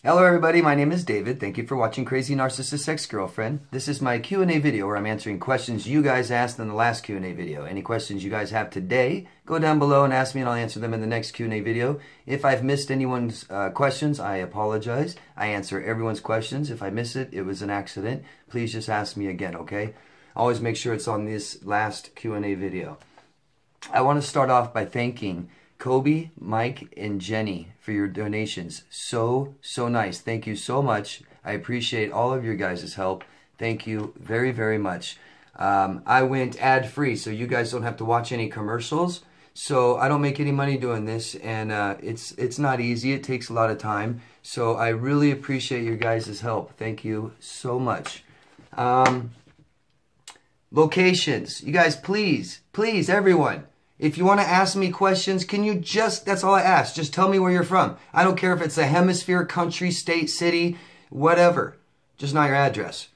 Hello everybody, my name is David. Thank you for watching Crazy Narcissist Ex-Girlfriend. This is my Q&A video where I'm answering questions you guys asked in the last Q&A video. Any questions you guys have today, go down below and ask me and I'll answer them in the next Q&A video. If I've missed anyone's questions, I apologize. I answer everyone's questions. If I miss it, it was an accident. Please just ask me again, okay? Always make sure it's on this last Q&A video. I want to start off by thanking Koby, Mike, and Jenny for your donations. So nice. Thank you so much. I appreciate all of your guys' help. Thank you very, very much. I went ad-free, so you guys don't have to watch any commercials. So I don't make any money doing this, and it's not easy. It takes a lot of time. So I really appreciate your guys' help. Thank you so much. Locations. You guys, please, everyone. If you want to ask me questions, can you just, that's all I ask, just tell me where you're from. I don't care if it's a hemisphere, country, state, city, whatever. Just not your address.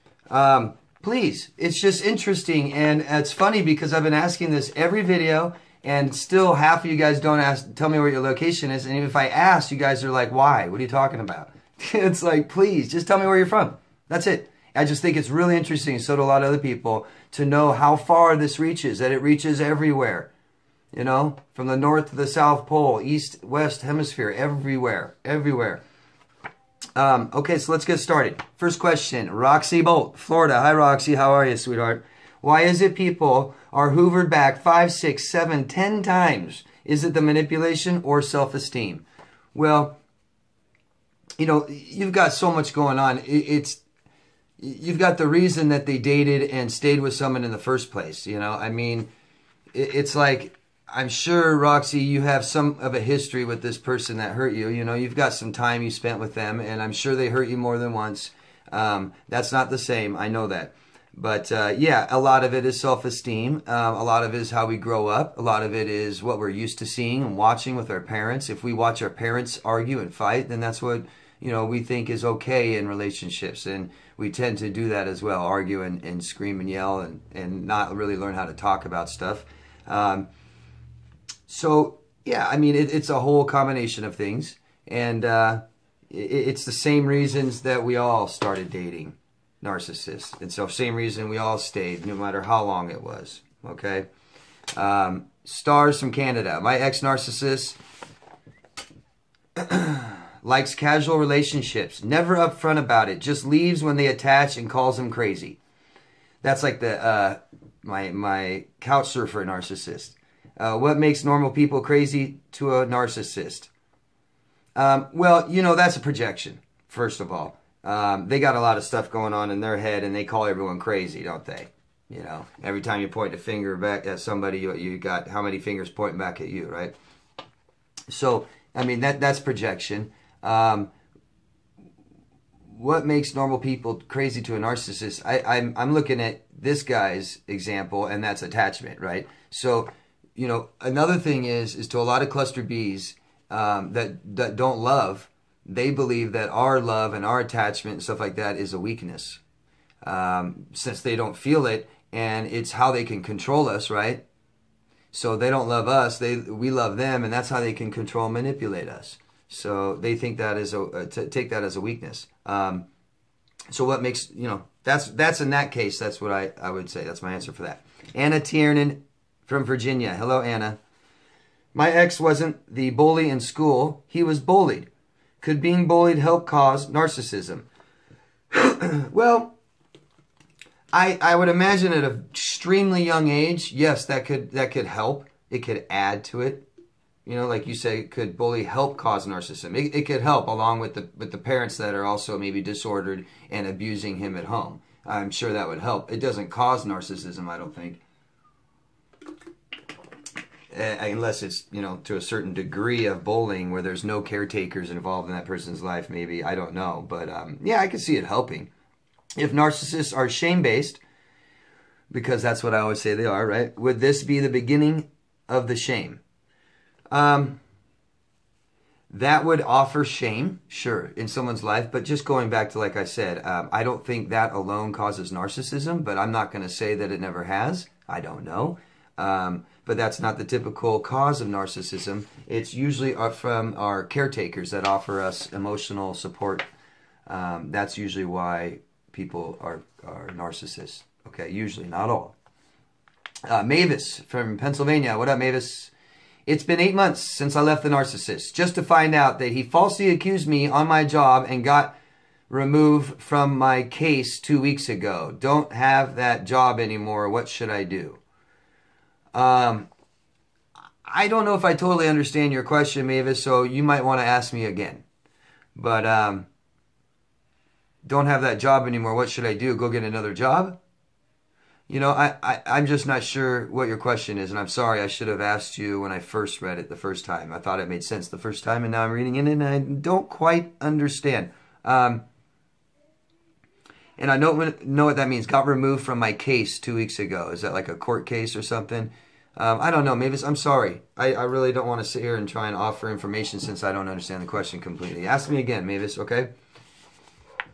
Please, it's just interesting, and it's funny because I've been asking this every video, and still half of you guys don't tell me where your location is, and if I ask, you guys are like, why? What are you talking about? It's like, please, just tell me where you're from. That's it. I just think it's really interesting, so do a lot of other people, to know how far this reaches, that it reaches everywhere. You know, from the North to the South Pole, East, West Hemisphere, everywhere. Okay, so let's get started. First question, Roxy Bolt, Florida. Hi, Roxy. How are you, sweetheart? Why is it people are hoovered back 5, 6, 7, 10 times? Is it the manipulation or self-esteem? Well, you know, you've got so much going on. You've got the reason that they dated and stayed with someone in the first place. You know, I mean, it's like, I'm sure, Roxy, you have some of a history with this person that hurt you. You know, you've got some time you spent with them, and I'm sure they hurt you more than once. That's not the same. I know that. But, yeah, a lot of it is self-esteem. A lot of it is how we grow up. A lot of it is what we're used to seeing and watching with our parents. If we watch our parents argue and fight, then that's what, you know, we think is okay in relationships. And we tend to do that as well, argue and scream and yell and not really learn how to talk about stuff. So, yeah, I mean, it's a whole combination of things. And it's the same reasons that we all started dating narcissists. And so same reason we all stayed, no matter how long it was. Okay? Stars from Canada. My ex-narcissist likes casual relationships. Never upfront about it. Just leaves when they attach and calls him crazy. That's like the my couch surfer narcissist. What makes normal people crazy to a narcissist? Well, you know, that's a projection, first of all. They got a lot of stuff going on in their head, and they call everyone crazy, don't they? You know, every time you point a finger back at somebody, you got how many fingers pointing back at you, right? So, I mean, that's projection. What makes normal people crazy to a narcissist? I'm looking at this guy's example, and that's attachment, right? So, you know, another thing is to a lot of cluster Bs that don't love, they believe that our love and our attachment and stuff like that is a weakness. Since they don't feel it, and it's how they can control us, right? So they don't love us, we love them, and that's how they can control and manipulate us. So they think that is take that as a weakness. So what makes, you know, that's in that case, that's what I would say. That's my answer for that. Anna Tiernan from Virginia. Hello, Anna. My ex wasn't the bully in school. He was bullied. Could being bullied help cause narcissism? Well, I would imagine at an extremely young age, yes, that could help. It could add to it. You know, like you say, could bully help cause narcissism? It could help along with the parents that are also maybe disordered and abusing him at home. I'm sure that would help. It doesn't cause narcissism, I don't think. Unless it's, you know, to a certain degree of bullying where there's no caretakers involved in that person's life, maybe. I don't know. But, yeah, I can see it helping. If narcissists are shame-based, because that's what I always say they are, right? Would this be the beginning of the shame? That would offer shame, sure, in someone's life. But just going back to, like I said, I don't think that alone causes narcissism. But I'm not going to say that it never has. I don't know. But that's not the typical cause of narcissism. It's usually from our caretakers that offer us emotional support That's usually why people are narcissists. Okay, usually, not all. Mavis from Pennsylvania. What up, Mavis? It's been 8 months since I left the narcissist, just to find out that he falsely accused me on my job and got removed from my case 2 weeks ago. Don't have that job anymore. What should I do? I don't know if I totally understand your question, Mavis, so you might want to ask me again. But don't have that job anymore. What should I do? Go get another job? You know, I'm just not sure what your question is, and I'm sorry. I should have asked you when I first read it the first time. I thought it made sense the first time, and now I'm reading it, and I don't quite understand. And I know what that means. Got removed from my case 2 weeks ago. Is that like a court case or something? I don't know, Mavis. I'm sorry. I really don't want to sit here and try and offer information since I don't understand the question completely. Ask me again, Mavis, okay?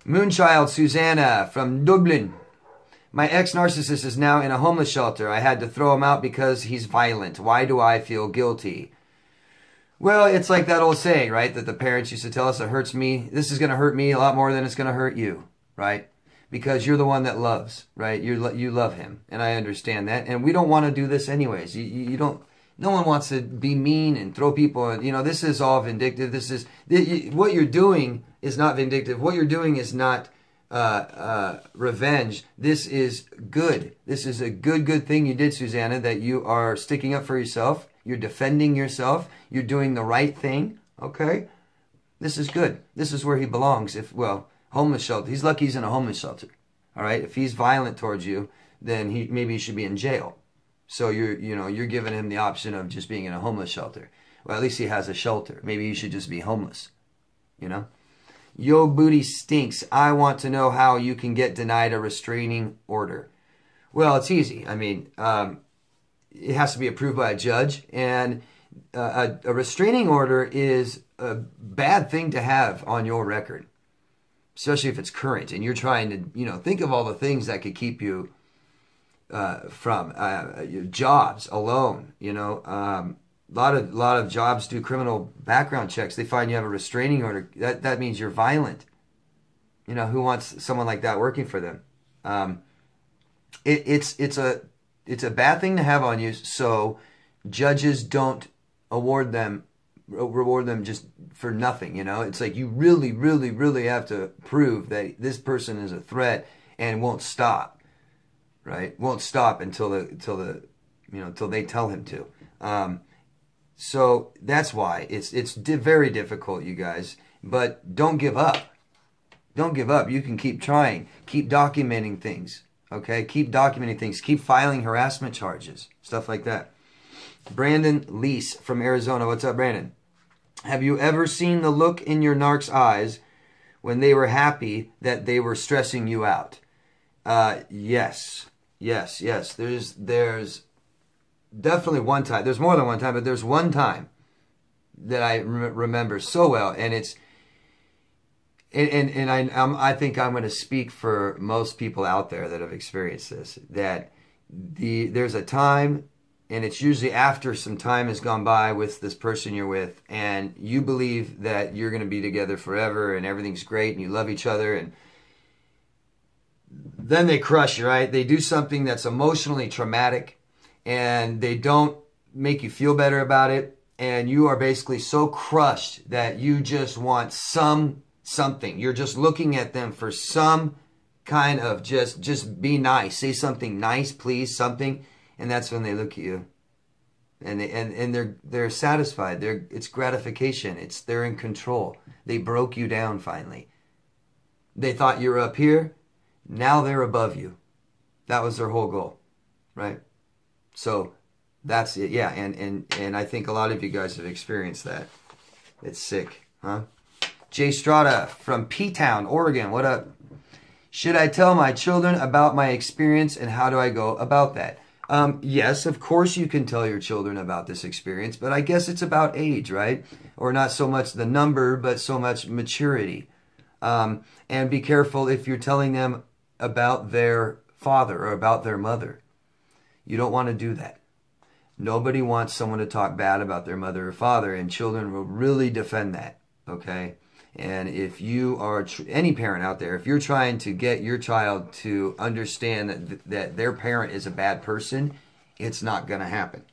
Moonchild Susanna from Dublin. My ex-narcissist is now in a homeless shelter. I had to throw him out because he's violent. Why do I feel guilty? Well, it's like that old saying, right? That the parents used to tell us, it hurts me. This is going to hurt me a lot more than it's going to hurt you, right? Because you're the one that loves, right? You love him, and I understand that. And we don't want to do this anyways. You don't. No one wants to be mean and throw people. You know, this is all vindictive. This is what you're doing is not vindictive. What you're doing is not revenge. This is good. This is a good thing you did, Susanna, that you are sticking up for yourself. You're defending yourself. You're doing the right thing. Okay? This is good. This is where he belongs. Homeless shelter. He's lucky he's in a homeless shelter. All right? If he's violent towards you, then maybe he should be in jail. So you're giving him the option of just being in a homeless shelter. Well, at least he has a shelter. Maybe he should just be homeless. You know? Yo booty stinks. I want to know how you can get denied a restraining order. Well, it's easy. I mean, it has to be approved by a judge, and a restraining order is a bad thing to have on your record, especially if it's current and you're trying to, think of all the things that could keep you from your jobs alone. A lot of jobs do criminal background checks. They find you have a restraining order. That means you're violent. Who wants someone like that working for them? It's a bad thing to have on you. So judges don't reward them just for nothing. It's like you really, really, really have to prove that this person is a threat and won't stop. Right? Won't stop until they tell him to. So that's why it's very difficult, you guys. But don't give up. Don't give up. You can keep trying. Keep documenting things. Okay? Keep documenting things. Keep filing harassment charges. Stuff like that. Brandon Lease from Arizona. What's up, Brandon? Have you ever seen the look in your narc's eyes when they were happy that they were stressing you out? Yes. There's definitely one time. There's more than one time, but there's one time that I remember so well, and it's I think I'm going to speak for most people out there that have experienced this. That there's a time, and it's usually after some time has gone by with this person you're with, and you believe that you're going to be together forever, and everything's great, and you love each other, and then they crush you, right? They do something that's emotionally traumatic, and they don't make you feel better about it, and you are basically so crushed that you just want something. You're just looking at them for some kind of just be nice. Say something nice, please, something, and that's when they look at you. And they're satisfied. It's gratification. They're in control. They broke you down finally. They thought you were up here. Now they're above you. That was their whole goal, right? So that's it. Yeah, and I think a lot of you guys have experienced that. It's sick, huh? Jay Strada from P-Town, Oregon. What up? Should I tell my children about my experience, and how do I go about that? Yes, of course you can tell your children about this experience, but I guess it's about age, right? Or not so much the number, but so much maturity. And be careful if you're telling them about their father or about their mother. You don't want to do that. Nobody wants someone to talk bad about their mother or father, and children will really defend that, okay? And if you are, any parent out there, if you're trying to get your child to understand that their parent is a bad person, it's not going to happen.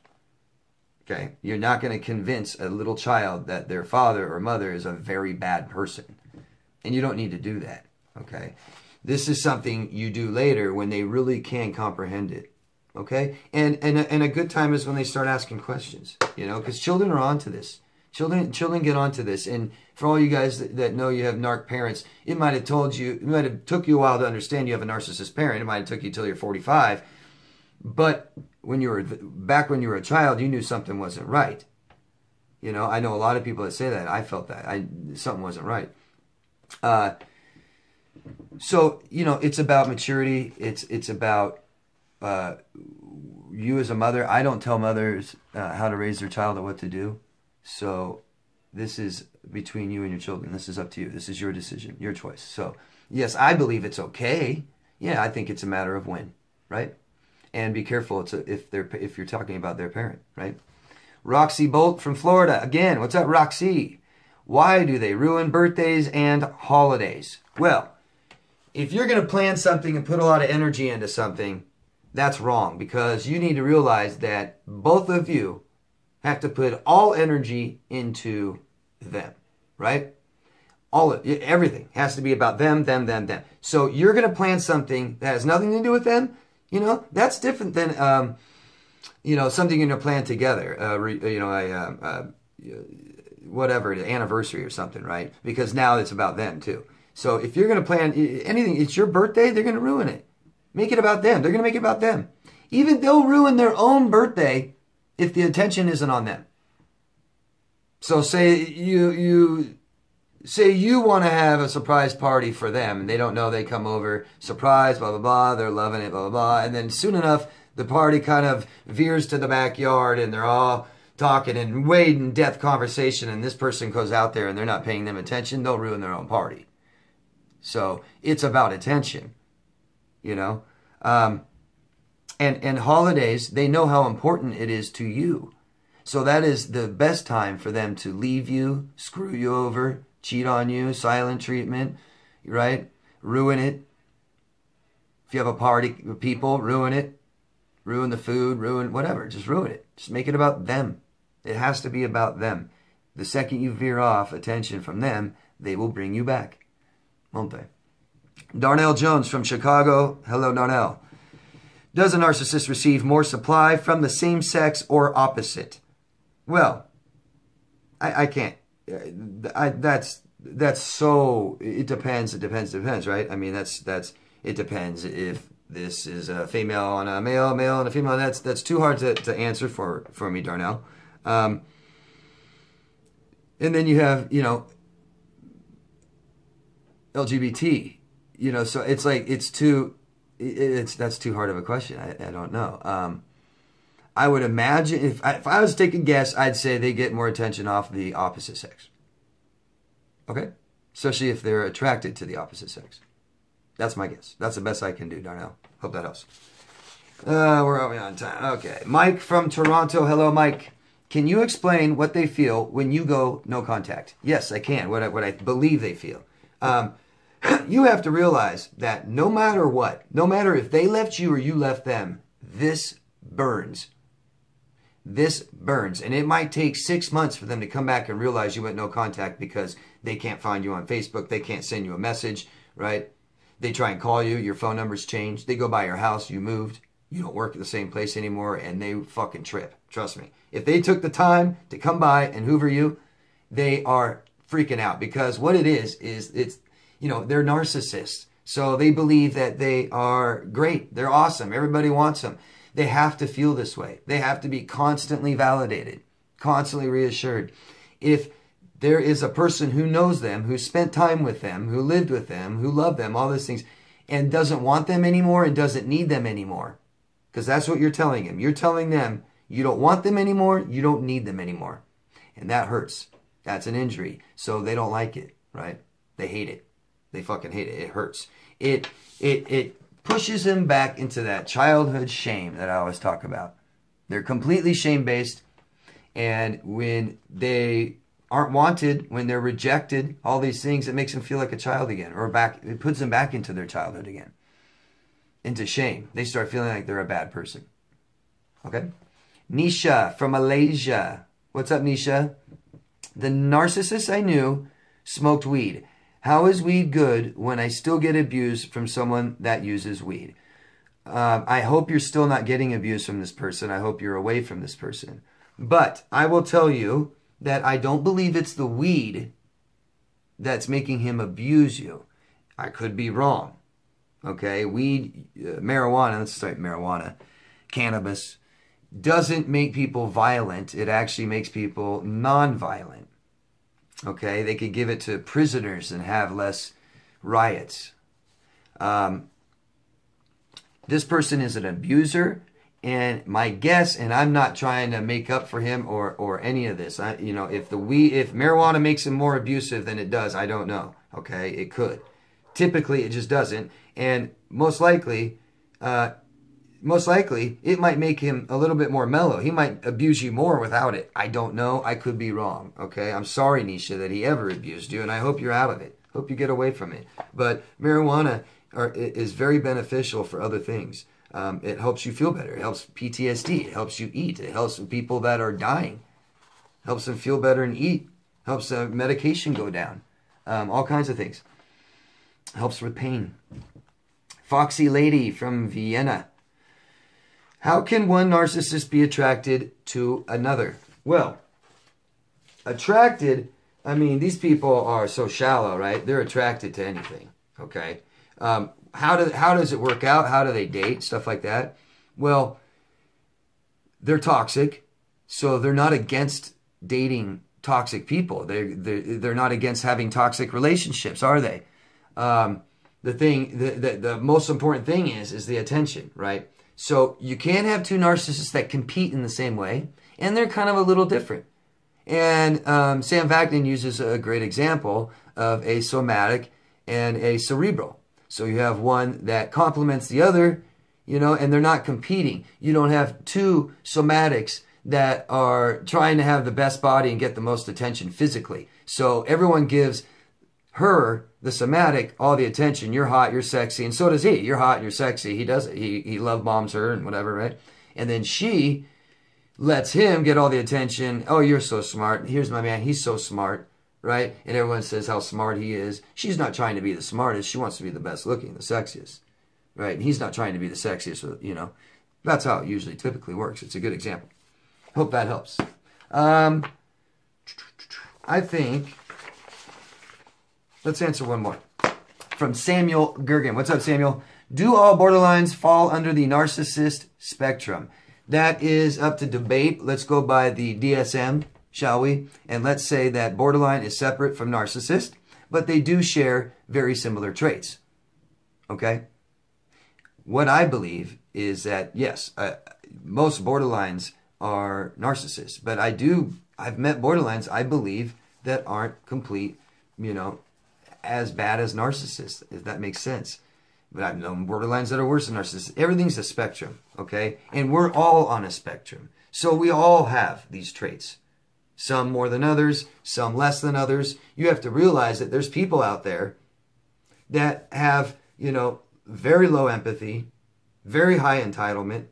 Okay? You're not going to convince a little child that their father or mother is a very bad person. And you don't need to do that. Okay? This is something you do later when they really can comprehend it. Okay? And a good time is when they start asking questions. You know, because children are onto this. Children get onto this. And for all you guys that know you have narc parents, it might have took you a while to understand you have a narcissist parent. It might have took you till you're 45. But back when you were a child, you knew something wasn't right. You know, I know a lot of people that say that. I felt that. Something wasn't right. So, you know, it's about maturity. It's about you as a mother. I don't tell mothers how to raise their child or what to do. So this is between you and your children. This is up to you. This is your decision, your choice. So, yes, I believe it's okay. Yeah, I think it's a matter of when, right? And be careful if you're talking about their parent, right? Roxy Bolt from Florida. Again, what's up, Roxy? Why do they ruin birthdays and holidays? Well, if you're going to plan something and put a lot of energy into something, that's wrong, because you need to realize that both of you have to put all energy into them, right? Everything has to be about them. So you're going to plan something that has nothing to do with them. You know, that's different than, you know, something you're going to plan together. Whatever, an anniversary or something, right? Because now it's about them too. So if you're going to plan anything, it's your birthday, they're going to ruin it. Make it about them. They're going to make it about them. Even they'll ruin their own birthday if the attention isn't on them. So say you want to have a surprise party for them, and they don't know, they come over, surprise, blah, blah, blah, they're loving it, blah, blah, blah, and then soon enough, the party kind of veers to the backyard, and they're all talking and wading death conversation, and this person goes out there and they're not paying them attention, they'll ruin their own party. So it's about attention, you know. And holidays, they know how important it is to you. So that is the best time for them to leave you, screw you over, cheat on you, silent treatment, right? Ruin it. If you have a party with people, ruin it. Ruin the food, ruin whatever. Just ruin it. Just make it about them. It has to be about them. The second you veer off attention from them, they will bring you back. Won't they? Darnell Jones from Chicago. Hello, Darnell. Does a narcissist receive more supply from the same sex or opposite? Well, I can't. That's so. It depends. It depends. Right? I mean, it depends if this is a female and a male, male and a female. That's too hard to answer for me, Darnell. And then you have, you know, LGBT, you know, so it's like, that's too hard of a question. I don't know. I would imagine if I was to take a guess, I'd say they get more attention off the opposite sex. Okay? Especially if they're attracted to the opposite sex. That's my guess. That's the best I can do, Darnell. Hope that helps. Where are we on time? Okay. Mike from Toronto. Hello, Mike. Can you explain what they feel when you go no contact? Yes, I can. What I believe they feel. You have to realize that no matter what, no matter if they left you or you left them, this burns. This burns. And it might take 6 months for them to come back and realize you went no contact because they can't find you on Facebook. They can't send you a message, right? They try and call you. Your phone number's changed. They go by your house. You moved. You don't work at the same place anymore, and they fucking trip. Trust me. If they took the time to come by and hoover you, they are freaking out, because what it is it's, you know, they're narcissists. So they believe that they are great. They're awesome. Everybody wants them. They have to feel this way. They have to be constantly validated, constantly reassured. If there is a person who knows them, who spent time with them, who lived with them, who loved them, all these things, and doesn't want them anymore and doesn't need them anymore, because that's what you're telling him. You're telling them you don't want them anymore, you don't need them anymore. And that hurts. That's an injury. So they don't like it, right? They hate it. They fucking hate it. It hurts. It pushes them back into that childhood shame that I always talk about. They're completely shame-based. And when they aren't wanted, when they're rejected, all these things, it makes them feel like a child again, or it puts them back into their childhood again, into shame. They start feeling like they're a bad person. Okay? Nisha from Malaysia. What's up, Nisha? The narcissist I knew smoked weed. How is weed good when I still get abused from someone that uses weed? I hope you're still not getting abused from this person. I hope you're away from this person. But I will tell you that I don't believe it's the weed that's making him abuse you. I could be wrong. Okay? Weed, marijuana, let's start marijuana, cannabis, doesn't make people violent. It actually makes people non-violent. Okay? They could give it to prisoners and have less riots. This person is an abuser, and my guess, and I'm not trying to make up for him or any of this. If marijuana makes him more abusive than it does, I don't know. Okay, it could. Typically, it just doesn't, and most likely, it might make him a little bit more mellow. He might abuse you more without it. I don't know. I could be wrong. Okay, I'm sorry, Nisha, that he ever abused you, and I hope you're out of it. Hope you get away from it. But marijuana is very beneficial for other things. It helps you feel better. It helps PTSD. It helps you eat. It helps people that are dying. Helps them feel better and eat. Helps medication go down. All kinds of things. Helps with pain. Foxy Lady from Vienna. How can one narcissist be attracted to another? Well, attracted, I mean, these people are so shallow, right? They're attracted to anything, okay? How does it work out? How do they date? Stuff like that. Well, they're toxic, so they're not against dating toxic people. They're not against having toxic relationships, are they? The most important thing is the attention, right? So you can't have two narcissists that compete in the same way, and they're kind of a little different. And Sam Vaknin uses a great example of a somatic and a cerebral. So you have one that complements the other, and they're not competing. You don't have two somatics that are trying to have the best body and get the most attention physically. So everyone gives her, the somatic, all the attention. You're hot, you're sexy, and so does he. You're hot, you're sexy. He does it. He love bombs her and whatever, right? And then she lets him get all the attention. Oh, you're so smart. Here's my man. He's so smart, right? And everyone says how smart he is. She's not trying to be the smartest. She wants to be the best looking, the sexiest, right? And he's not trying to be the sexiest, That's how it usually typically works. It's a good example. Hope that helps. I think... Let's answer one more. From Samuel Gergen. What's up, Samuel? Do all borderlines fall under the narcissist spectrum? That is up to debate. Let's go by the DSM, shall we? And let's say that borderline is separate from narcissist, but they do share very similar traits. Okay? What I believe is that, yes, most borderlines are narcissists, but I've met borderlines, I believe, that aren't complete, as bad as narcissists, if that makes sense. But I've known borderlines that are worse than narcissists. Everything's a spectrum, okay? And we're all on a spectrum. So we all have these traits. Some more than others, some less than others. You have to realize that there's people out there that have, very low empathy, very high entitlement,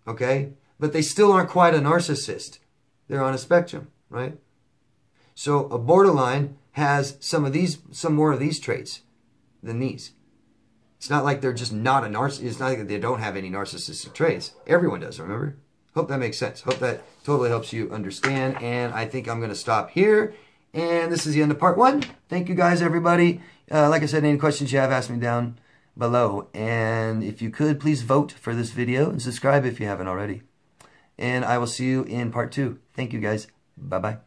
okay? But they still aren't quite a narcissist. They're on a spectrum, right? So a borderline has some more of these traits than these. It's not like they're just not a narcissist. It's not like they don't have any narcissistic traits. Everyone does, remember? Hope that makes sense. Hope that totally helps you understand. And I think I'm going to stop here. And this is the end of part 1. Thank you guys, everybody. Like I said, any questions you have, ask me down below. And if you could, please vote for this video and subscribe if you haven't already. And I will see you in part 2. Thank you, guys. Bye-bye.